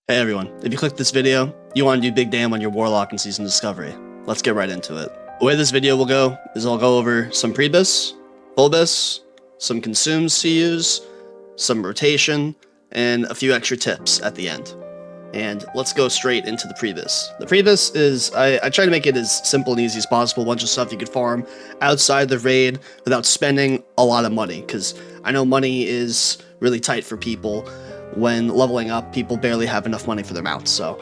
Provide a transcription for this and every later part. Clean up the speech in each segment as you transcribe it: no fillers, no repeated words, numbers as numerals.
Hey everyone, if you clicked this video, you want to do big damn on your Warlock in Season Discovery. Let's get right into it. The way this video will go is I'll go over some pre-BiS, full BiS, some consumes to use, some rotation, and a few extra tips at the end. And let's go straight into the pre-BiS. The pre-BiS is, I try to make it as simple and easy as possible, a bunch of stuff you could farm outside the raid without spending a lot of money, because I know money is really tight for people. When leveling up, people barely have enough money for their mounts, so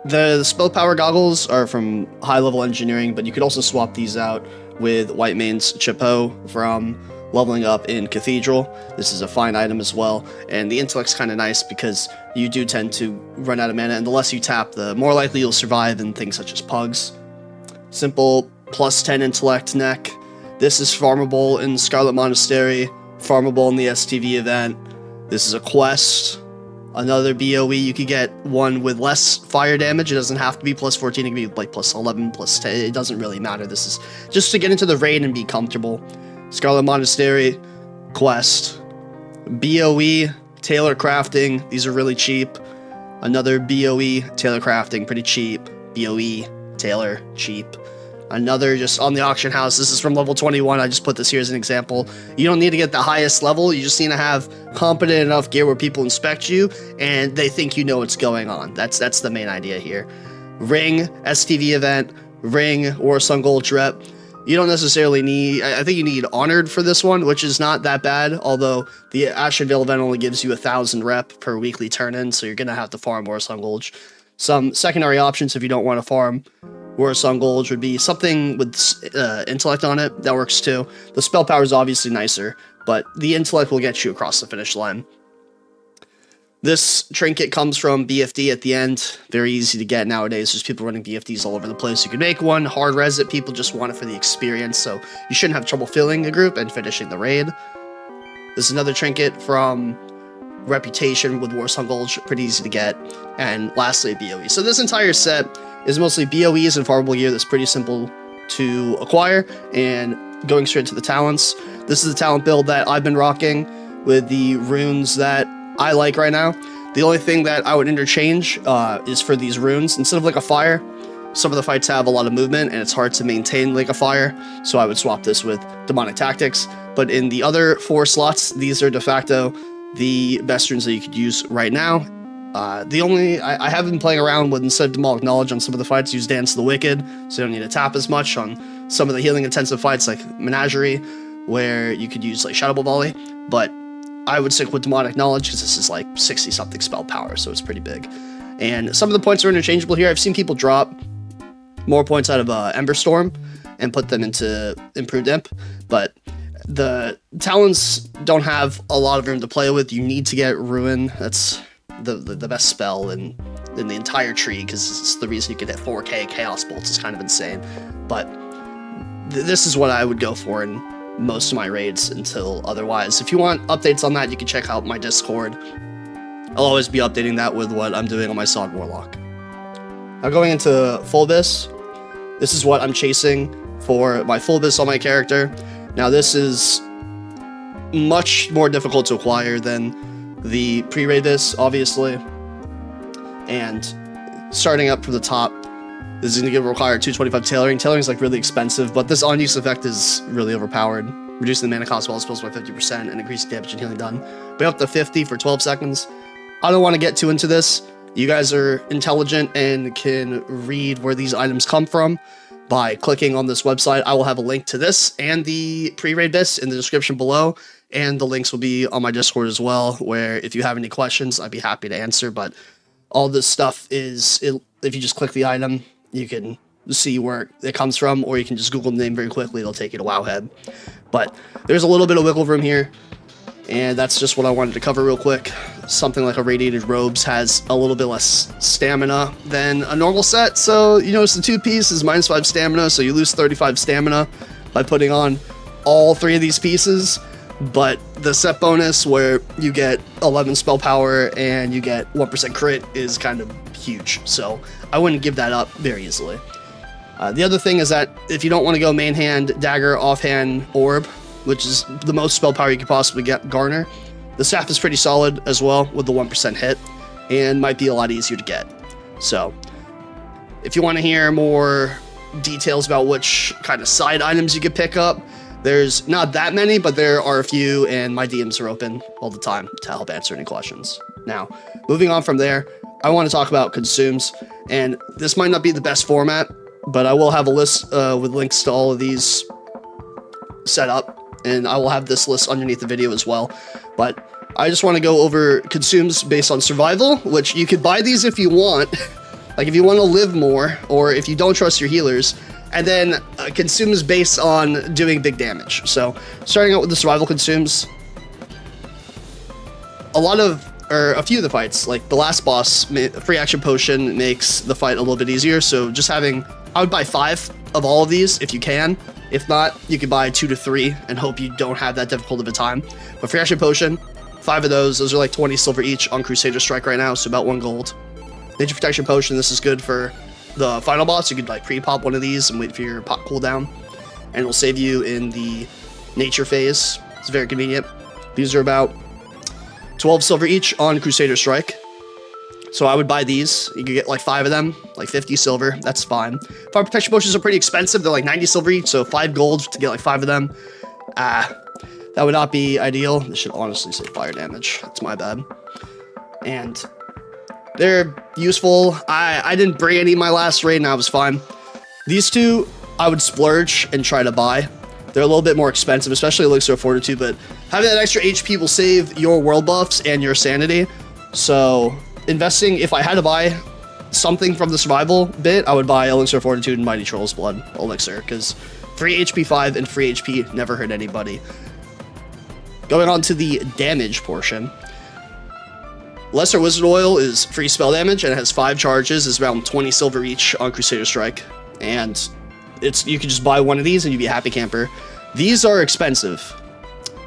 the spell power goggles are from high level engineering, but you could also swap these out with Whitemane's Chapeau from leveling up in Cathedral. This is a fine item as well, and the intellect's kind of nice because you do tend to run out of mana, and the less you tap, the more likely you'll survive in things such as pugs. Simple plus 10 intellect neck. This is farmable in Scarlet Monastery, farmable in the STV event. This is a quest, another BOE. You could get one with less fire damage. It doesn't have to be plus 14, it can be like plus 11, plus 10. It doesn't really matter. This is just to get into the raid and be comfortable. Scarlet Monastery, quest, BOE, Tailor Crafting. These are really cheap. Another BOE, Tailor Crafting, pretty cheap. BOE, Tailor, cheap. Another just on the auction house. This is from level 21. I just put this here as an example. You don't need to get the highest level. You just need to have competent enough gear where people inspect you and they think you know what's going on. That's the main idea here. Ring, STV event, ring, Warsong Gulch rep. You don't necessarily need, I think you need Honored for this one, which is not that bad, although the Ashen Veil event only gives you 1,000 rep per weekly turn-in, so you're going to have to farm Warsong Gulch. Some secondary options if you don't want to farm Warsong Gulch would be something with intellect on it. That works too. The spell power is obviously nicer, but the intellect will get you across the finish line. This trinket comes from BFD at the end. Very easy to get nowadays. There's people running BFDs all over the place. You can make one, hard res it. People just want it for the experience, so you shouldn't have trouble filling a group and finishing the raid. This is another trinket from Reputation with Warsong Gulch, pretty easy to get. And lastly, BOE. So this entire set is mostly BOEs and farmable gear that's pretty simple to acquire, and going straight to the talents. This is the talent build that I've been rocking with the runes that I like right now. The only thing that I would interchange is for these runes. Instead of like a fire, some of the fights have a lot of movement and it's hard to maintain like a fire, so I would swap this with Demonic Tactics. But in the other 4 slots, these are de facto the best runes that you could use right now. I have been playing around with, instead of Demonic Knowledge on some of the fights, use Dance of the Wicked, so you don't need to tap as much on some of the healing intensive fights like Menagerie, where you could use like Shadow Ball Volley, but I would stick with Demonic Knowledge because this is like 60 something spell power, so it's pretty big. And some of the points are interchangeable here. I've seen people drop more points out of Ember Storm and put them into Improved Imp, but the talents don't have a lot of room to play with. You need to get Ruin. That's the best spell in the entire tree, because it's the reason you can hit 4k Chaos Bolts. Is kind of insane, but this is what I would go for in most of my raids until otherwise. If you want updates on that, you can check out my Discord. I'll always be updating that with what I'm doing on my SoD Warlock. Now going into full BiS, this is what I'm chasing for my full BiS on my character. Now this is much more difficult to acquire than the pre-raid BiS, obviously, and starting up from the top, this is going to require 225 tailoring. Tailoring is like really expensive, but this on-use effect is really overpowered, reducing the mana cost of all spells by 50% and increasing damage and healing done by up to 50 for 12 seconds. I don't want to get too into this. You guys are intelligent and can read where these items come from by clicking on this website. I will have a link to this and the pre-raid BiS in the description below, and the links will be on my Discord as well, where if you have any questions, I'd be happy to answer. But all this stuff is, if you just click the item, you can see where it comes from, or you can just Google the name very quickly. It'll take you to Wowhead. But there's a little bit of wiggle room here, and that's just what I wanted to cover real quick. Something like a Radiated Robes has a little bit less stamina than a normal set, so you notice the 2-piece is -5 stamina, so you lose 35 stamina by putting on all 3 of these pieces. But the set bonus, where you get 11 spell power and you get 1% crit, is kind of huge, so I wouldn't give that up very easily. The other thing is that if you don't want to go main hand, dagger, offhand, orb, which is the most spell power you could possibly garner, the staff is pretty solid as well with the 1% hit. and might be a lot easier to get. So if you want to hear more details about which kind of side items you could pick up, there's not that many, but there are a few, and my DMs are open all the time to help answer any questions. Now, moving on from there, I want to talk about consumes, and this might not be the best format, but I will have a list with links to all of these set up, and I will have this list underneath the video as well. But I just want to go over consumes based on survival, which you could buy these if you want, like if you want to live more, or if you don't trust your healers, and then consumes based on doing big damage. So starting out with the survival consumes, a few of the fights, like the last boss, free action potion makes the fight a little bit easier. So just I would buy 5 of all of these if you can. If not, you could buy 2 to 3 and hope you don't have that difficult of a time. But free action potion, 5 of those are like 20 silver each on Crusader Strike right now, so about 1 gold. Nature protection potion, this is good for the final boss. You could like pre-pop one of these and wait for your pop cooldown, and it'll save you in the nature phase. It's very convenient. These are about 12 silver each on Crusader Strike. So I would buy these. You could get like 5 of them, like 50 silver. That's fine. Fire protection potions are pretty expensive. They're like 90 silver each, so 5 gold to get like 5 of them. That would not be ideal. This should honestly say fire damage. That's my bad. And they're useful. I didn't bring any in my last raid, and I was fine. These two, I would splurge and try to buy. They're a little bit more expensive, especially Elixir of Fortitude, but having that extra HP will save your world buffs and your sanity. So investing, if I had to buy something from the survival bit, I would buy Elixir of Fortitude and Mighty Troll's Blood Elixir, because free HP 5 and free HP never hurt anybody. Going on to the damage portion. Lesser Wizard Oil is free spell damage, and it has 5 charges. It's around 20 silver each on Crusader Strike. And you can just buy one of these and you'd be a happy camper. These are expensive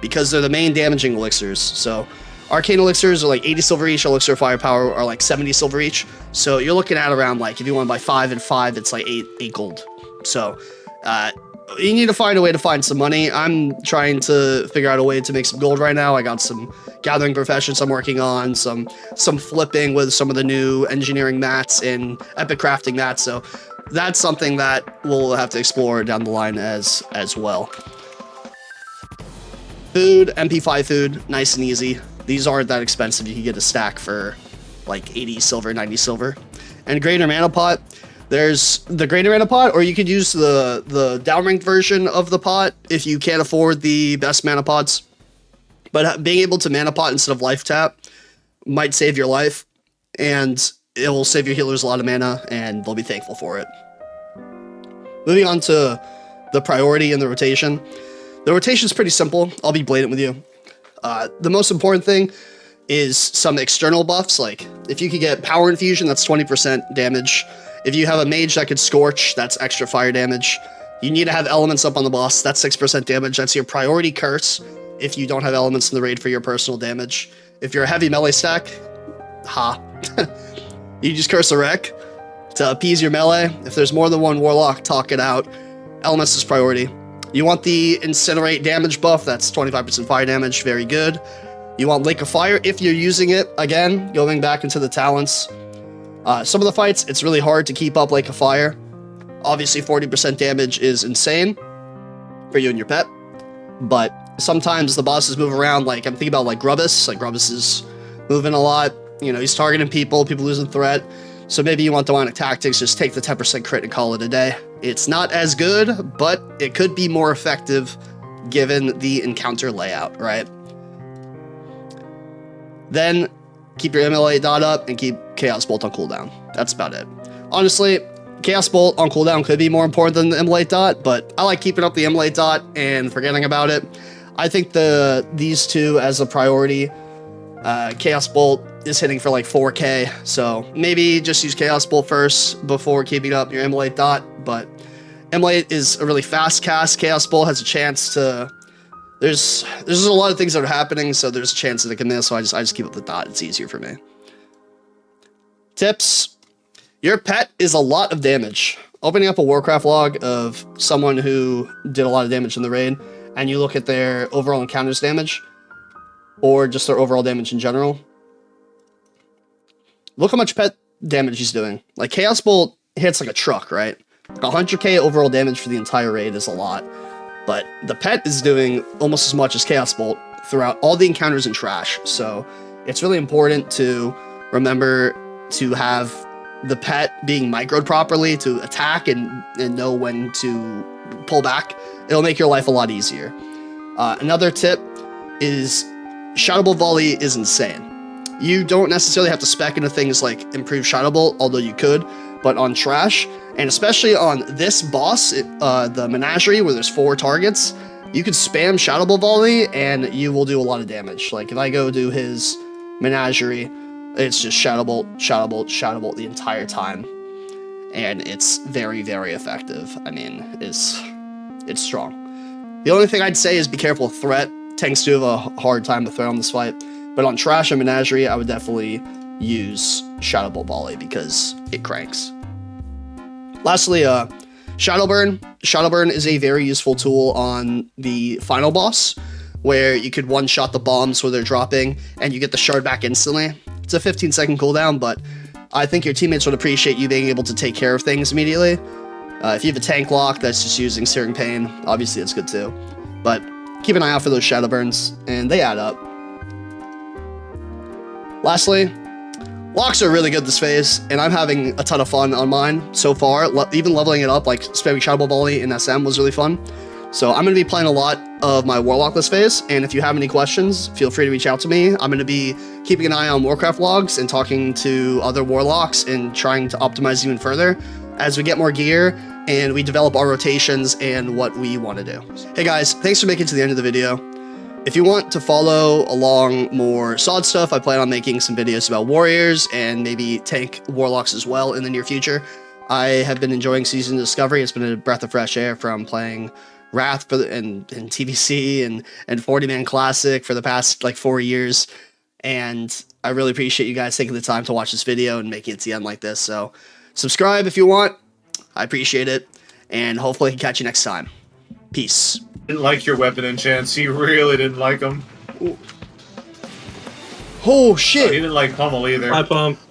because they're the main damaging elixirs. So Arcane elixirs are like 80 silver each, Elixir of Firepower are like 70 silver each. So you're looking at around, like, if you want to buy 5 and 5, it's like 8 gold. So you need to find a way to find some money. I'm trying to figure out a way to make some gold right now. I got some gathering professions I'm working on, some flipping with some of the new engineering mats and epic crafting mats. So that's something that we'll have to explore down the line as well. Food, MP5 food, nice and easy. These aren't that expensive. You can get a stack for like 80 silver, 90 silver. And Greater Mana Pot. There's the Greater Mana Pot, or you could use the downranked version of the pot if you can't afford the best mana pots. But being able to mana pot instead of life tap might save your life, and it will save your healers a lot of mana, and they'll be thankful for it. Moving on to the priority and the rotation. The rotation is pretty simple. I'll be blatant with you. The most important thing is some external buffs. Like if you could get Power Infusion, that's 20% damage. If you have a mage that could Scorch, that's extra fire damage. You need to have elements up on the boss, that's 6% damage. That's your priority curse if you don't have elements in the raid for your personal damage. If you're a heavy melee stack, you just curse a wreck to appease your melee. If there's more than one Warlock, talk it out. Elements is priority. You want the Incinerate damage buff, that's 25% fire damage, very good. You want Lake of Fire if you're using it. Again, going back into the talents. Some of the fights, it's really hard to keep up Lake of Fire. Obviously, 40% damage is insane for you and your pet. But sometimes the bosses move around, like I'm thinking about like Grubbus. Like Grubbus is moving a lot. You know, he's targeting people losing threat. So maybe you want demonic tactics, just take the 10% crit and call it a day. It's not as good, but it could be more effective given the encounter layout, right? Then keep your MLA dot up and keep Chaos Bolt on cooldown. That's about it. Honestly, Chaos Bolt on cooldown could be more important than the Emulate dot, but I like keeping up the Emulate dot and forgetting about it. I think these two as a priority. Chaos Bolt is hitting for like 4k, so maybe just use Chaos Bolt first before keeping up your Emulate dot, but Emulate is a really fast cast. Chaos Bolt has a chance to... There's a lot of things that are happening, so there's a chance that it can miss, so I just keep up the dot. It's easier for me. Tips. Your pet is a lot of damage. Opening up a Warcraft log of someone who did a lot of damage in the raid, and you look at their overall encounters damage, or just their overall damage in general, look how much pet damage he's doing. Like, Chaos Bolt hits like a truck, right? 100k overall damage for the entire raid is a lot. But the pet is doing almost as much as Chaos Bolt throughout all the encounters in Trash. So it's really important to remember to have the pet being microed properly to attack and know when to pull back. It'll make your life a lot easier. Another tip is Shadow Bolt Volley is insane. You don't necessarily have to spec into things like improved Shadow Bolt, although you could, but on Trash, and especially on this boss, the Menagerie, where there's 4 targets, you could spam Shadow Bolt Volley and you will do a lot of damage. Like, if I go do his Menagerie, it's just Shadow Bolt, Shadow Bolt, Shadow Bolt the entire time. And it's very, very effective. I mean, it's strong. The only thing I'd say is be careful with threat. Tanks do have a hard time to threat on this fight. But on Trash and Menagerie, I would definitely use Shadow Bolt Volley because it cranks. Lastly, Shadowburn. Shadowburn is a very useful tool on the final boss, where you could one-shot the bombs where they're dropping, and you get the shard back instantly. It's a 15-second cooldown, but I think your teammates would appreciate you being able to take care of things immediately. If you have a tank lock that's just using Searing Pain, obviously it's good too. But keep an eye out for those Shadowburns, and they add up. Lastly, locks are really good this phase, and I'm having a ton of fun on mine so far. Even leveling it up, like spamming Shadow Bolt Volley in SM was really fun. So I'm going to be playing a lot of my Warlock this phase, and if you have any questions, feel free to reach out to me. I'm going to be keeping an eye on Warcraft logs and talking to other Warlocks and trying to optimize even further as we get more gear and we develop our rotations and what we want to do. Hey guys, thanks for making it to the end of the video. If you want to follow along more SoD stuff, I plan on making some videos about warriors and maybe tank warlocks as well in the near future. I have been enjoying Season Discovery. It's been a breath of fresh air from playing Wrath and TBC and 40-man Classic for the past like 4 years. And I really appreciate you guys taking the time to watch this video and making it to the end like this. So subscribe if you want. I appreciate it. And hopefully I can catch you next time. Peace. Didn't like your weapon enchants. He really didn't like them. Oh shit! He didn't like Pummel either. Hi, Pump.